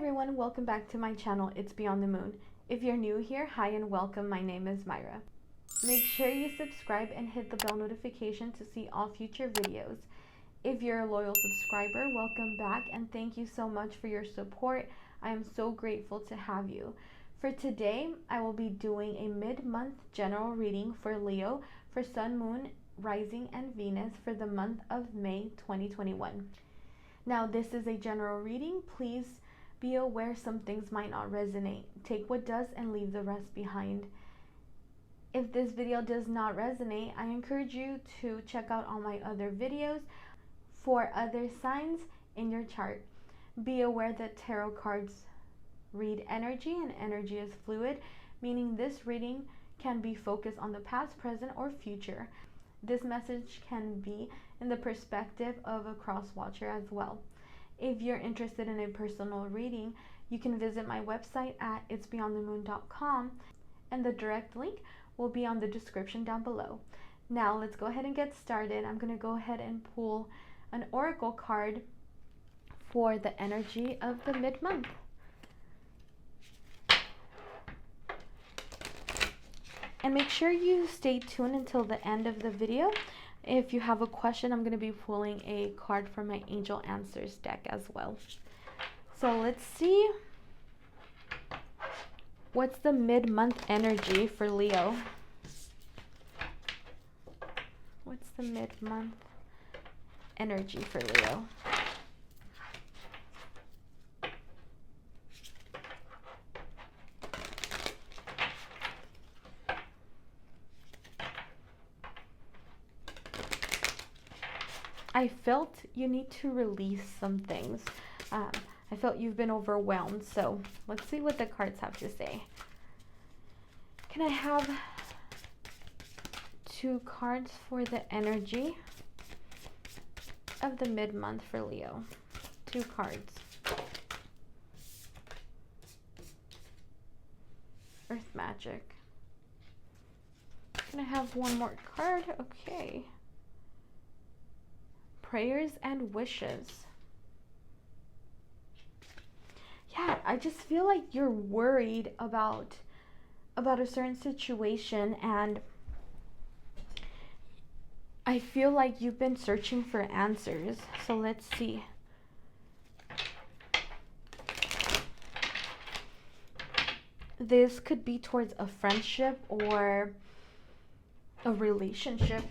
everyone, welcome back to my channel, It's Beyond the Moon. If you're new here, hi and welcome. My name is Myra. Make sure you subscribe and hit the bell notification to see all future videos. If you're a loyal subscriber, welcome back and thank you so much for your support. I am so grateful to have you. For today, I will be doing a mid-month general reading for Leo for Sun, Moon, Rising, and Venus for the month of May 2021. Now, this is a general reading. Please be aware some things might not resonate. Take what does and leave the rest behind. If this video does not resonate, I encourage you to check out all my other videos for other signs in your chart. Be aware that tarot cards read energy and energy is fluid, meaning this reading can be focused on the past, present, or future. This message can be in the perspective of a cross watcher as well. If you're interested in a personal reading, you can visit my website at itsbeyondthemoon.com and the direct link will be on the description down below. Now let's go ahead and get started. I'm going to go ahead and pull an oracle card for the energy of the mid-month. And make sure you stay tuned until the end of the video. If you have a question, I'm going to be pulling a card from my Angel Answers deck as well. So let's see. What's the mid-month energy for Leo? What's the mid-month energy for Leo? I felt you need to release some things. I felt you've been overwhelmed. So let's see what the cards have to say. Can I have 2 cards for the energy of the mid-month for Leo? 2 cards. Earth Magic. Can I have 1 more card? Okay. Prayers and wishes. Yeah, I just feel like you're worried about a certain situation, and I feel like you've been searching for answers. So let's see. This could be towards a friendship or a relationship.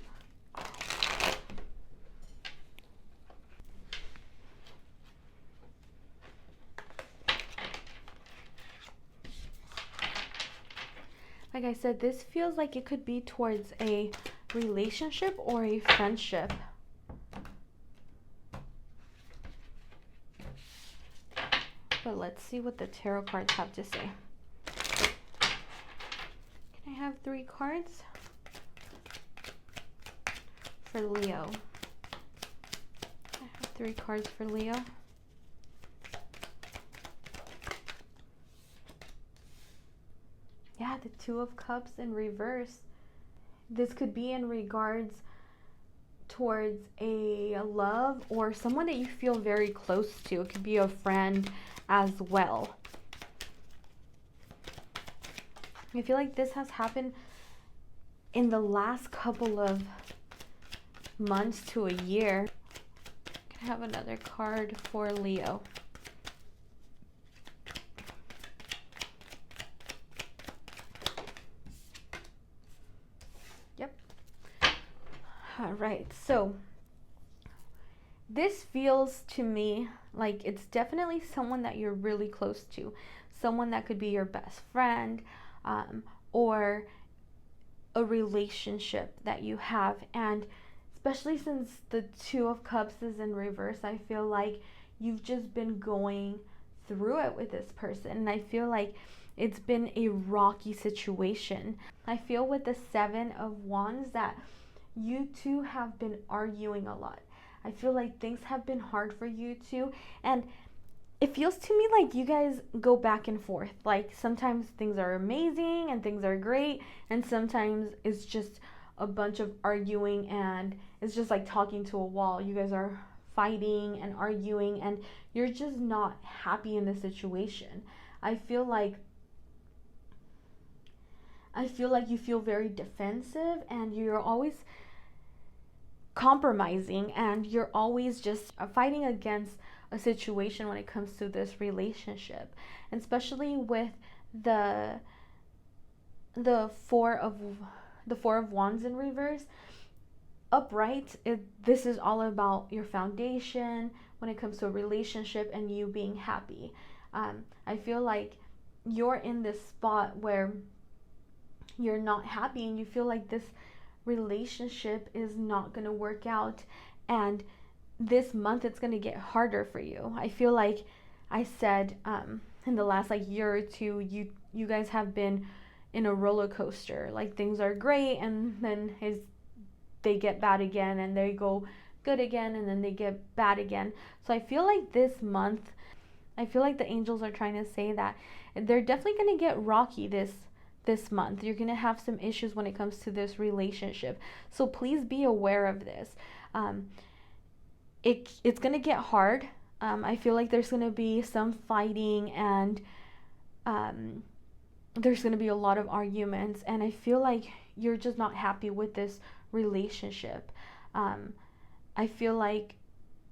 Like I said, this feels like it could be towards a relationship or a friendship. But let's see what the tarot cards have to say. Can I have 3 cards for Leo? I have 3 cards for Leo. Yeah, the 2 of Cups in reverse. This could be in regards towards a love or someone that you feel very close to. It could be a friend as well. I feel like this has happened in the last couple of months to a year. Can I have another card for Leo? All right, so this feels to me like it's definitely someone that you're really close to, someone that could be your best friend, or a relationship that you have. And especially since the 2 of Cups is in reverse, I feel like you've just been going through it with this person, and I feel like it's been a rocky situation. I feel with the 7 of Wands that you two have been arguing a lot. I feel like things have been hard for you two, and it feels to me like you guys go back and forth. Like sometimes things are amazing and things are great, and sometimes it's just a bunch of arguing and it's just like talking to a wall. You guys are fighting and arguing, and you're just not happy in the situation. I feel like you feel very defensive, and you're always compromising, and you're always just fighting against a situation when it comes to this relationship. And especially with the four of wands in reverse. Upright, this is all about your foundation when it comes to a relationship and you being happy. I feel like you're in this spot where you're not happy, and you feel like this relationship is not going to work out, and this month it's going to get harder for you. I feel like I said in the last year or two, you guys have been in a roller coaster. Like, things are great, and then they get bad again, and they go good again, and then they get bad again. So I feel like this month, I feel like the angels are trying to say that they're definitely going to get rocky this month. You're going to have some issues when it comes to this relationship. So please be aware of this. It's going to get hard. I feel like there's going to be some fighting, and there's going to be a lot of arguments, and I feel like you're just not happy with this relationship. I feel like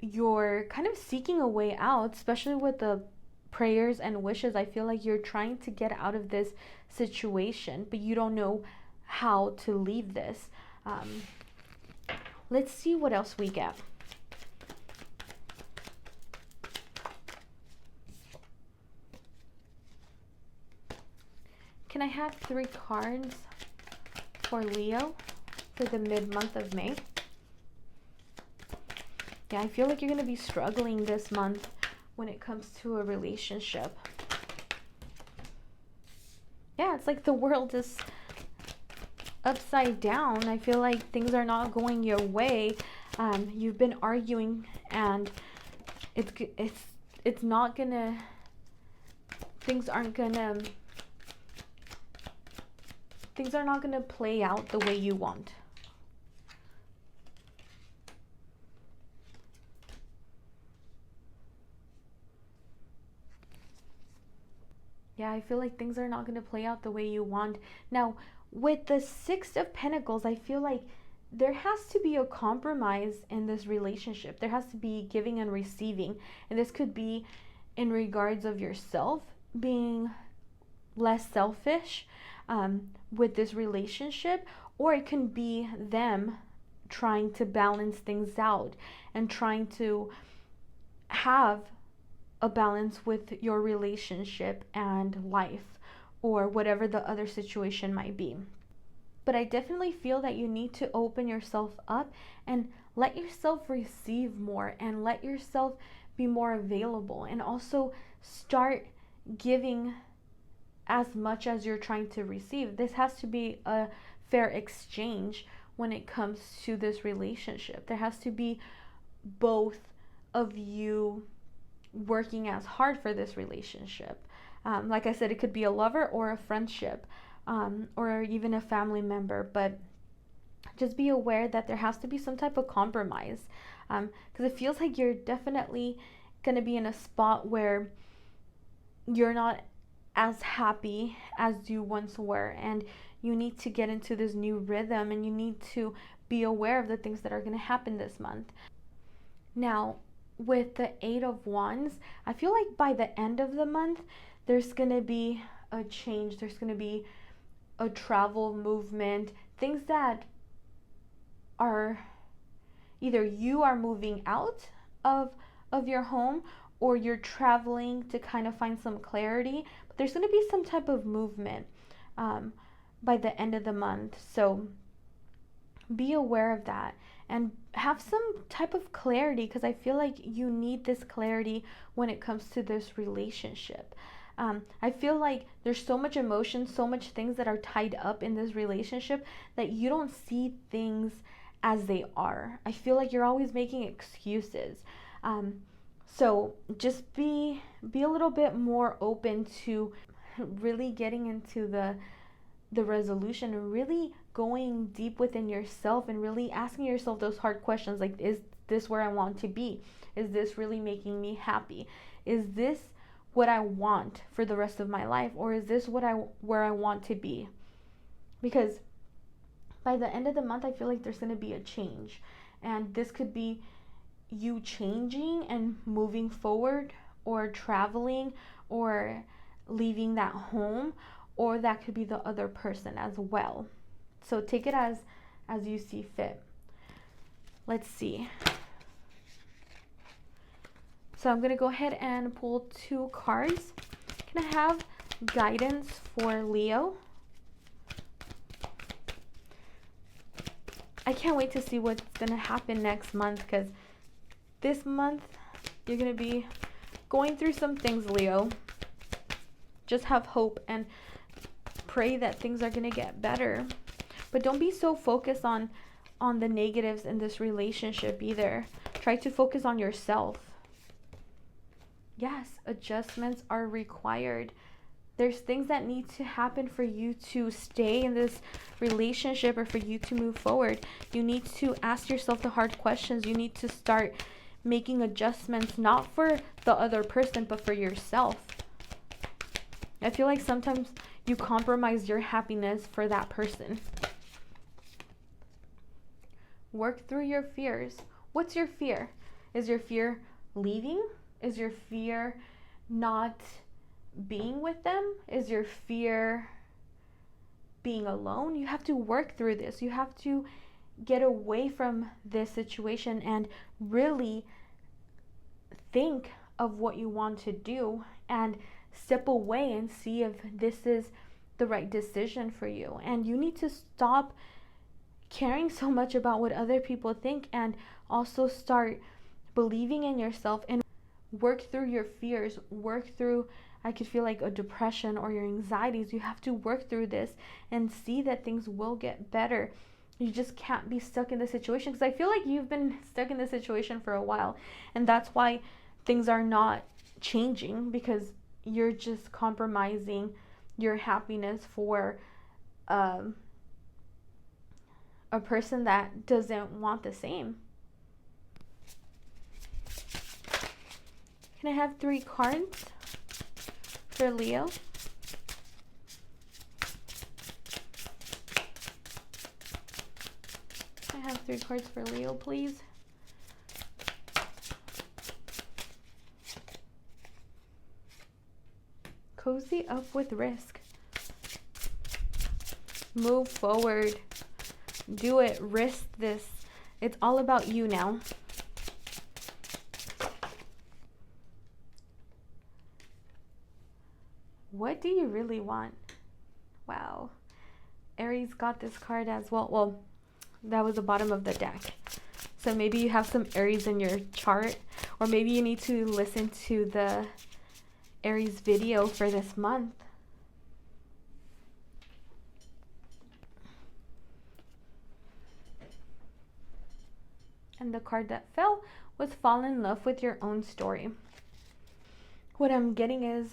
you're kind of seeking a way out, especially with the prayers and wishes. I feel like you're trying to get out of this situation, but you don't know how to leave this. Let's see what else we get. Can I have 3 cards for Leo for the mid-month of May? Yeah, I feel like you're going to be struggling this month when it comes to a relationship. Yeah, it's like the world is upside down. I feel like things are not going your way. You've been arguing, and it's not gonna, things are not gonna play out the way you want. Yeah, I feel like things are not going to play out the way you want. Now, with the 6 of Pentacles, I feel like there has to be a compromise in this relationship. There has to be giving and receiving. And this could be in regards of yourself being less selfish with this relationship, or it can be them trying to balance things out and trying to have a balance with your relationship and life, or whatever the other situation might be. But I definitely feel that you need to open yourself up and let yourself receive more, and let yourself be more available, and also start giving as much as you're trying to receive. This has to be a fair exchange when it comes to this relationship. There has to be both of you working as hard for this relationship. Like I said, it could be a lover or a friendship, or even a family member, but just be aware that there has to be some type of compromise, because it feels like you're definitely going to be in a spot where you're not as happy as you once were, and you need to get into this new rhythm, and you need to be aware of the things that are going to happen this month. Now, with the 8 of Wands, I feel like by the end of the month, there's going to be a change. There's going to be a travel movement, things that are either you are moving out of your home, or you're traveling to kind of find some clarity. But there's going to be some type of movement by the end of the month. So be aware of that and have some type of clarity, because I feel like you need this clarity when it comes to this relationship. I feel like there's so much emotion, so much things that are tied up in this relationship that you don't see things as they are. I feel like you're always making excuses. So just be a little bit more open to really getting into the resolution, and really going deep within yourself, and really asking yourself those hard questions, like, is this where I want to be? Is this really making me happy? Is this what I want for the rest of my life, or is this where I want to be? Because by the end of the month, I feel like there's going to be a change, and this could be you changing and moving forward, or traveling, or leaving that home, or that could be the other person as well. So take it as you see fit. Let's see. So I'm going to go ahead and pull 2 cards. Can I have guidance for Leo? I can't wait to see what's going to happen next month, because this month you're going to be going through some things, Leo. Just have hope and pray that things are going to get better. But don't be so focused on the negatives in this relationship either. Try to focus on yourself. Yes, adjustments are required. There's things that need to happen for you to stay in this relationship or for you to move forward. You need to ask yourself the hard questions. You need to start making adjustments, not for the other person, but for yourself. I feel like sometimes you compromise your happiness for that person. Work through your fears. What's your fear? Is your fear leaving? Is your fear not being with them? Is your fear being alone? You have to work through this. You have to get away from this situation and really think of what you want to do and step away and see if this is the right decision for you. And you need to stop caring so much about what other people think, and also start believing in yourself and work through your fears. Work through, I could feel like, a depression or your anxieties. You have to work through this and see that things will get better. You just can't be stuck in the situation, because I feel like you've been stuck in this situation for a while, and that's why things are not changing, because you're just compromising your happiness for a person that doesn't want the same. Can I have 3 cards for Leo? Can I have 3 cards for Leo, please? Cozy up with risk. Move forward. Do it. Risk this. It's all about you now. What do you really want? Wow. Aries got this card as well. Well, that was the bottom of the deck. So maybe you have some Aries in your chart, or maybe you need to listen to the Aries video for this month. And the card that fell was fall in love with your own story. What I'm getting is,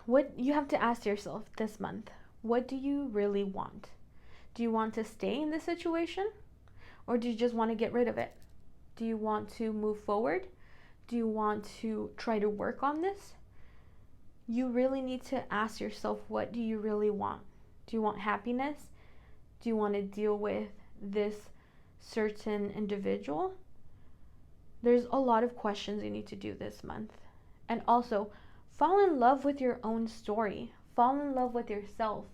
what you have to ask yourself this month, what do you really want? Do you want to stay in this situation, or do you just want to get rid of it? Do you want to move forward? Do you want to try to work on this? You really need to ask yourself, what do you really want? Do you want happiness? Do you want to deal with this certain individual? There's a lot of questions you need to do this month. And also, fall in love with your own story. Fall in love with yourself.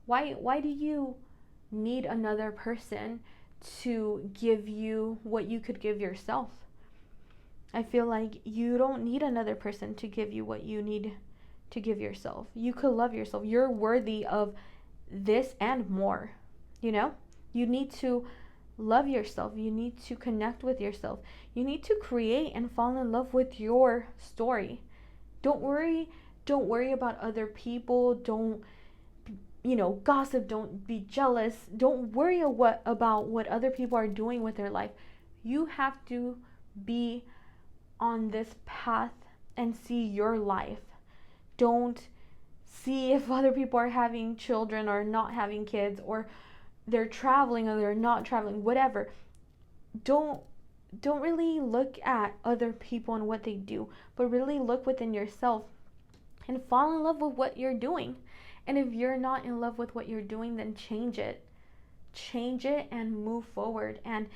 Why do you need another person to give you what you could give yourself? I feel like you don't need another person to give you what you need to give yourself. You could love yourself. You're worthy of this and more. You know? You need to love yourself. You need to connect with yourself. You need to create and fall in love with your story. Don't worry about other people. Don't gossip. Don't be jealous. Don't worry about what other people are doing with their life. You have to be on this path and see your life. Don't see if other people are having children or not having kids, or they're traveling or they're not traveling, whatever. Don't don't really look at other people and what they do, but really look within yourself and fall in love with what you're doing. And if you're not in love with what you're doing, then change it. Change it and move forward. And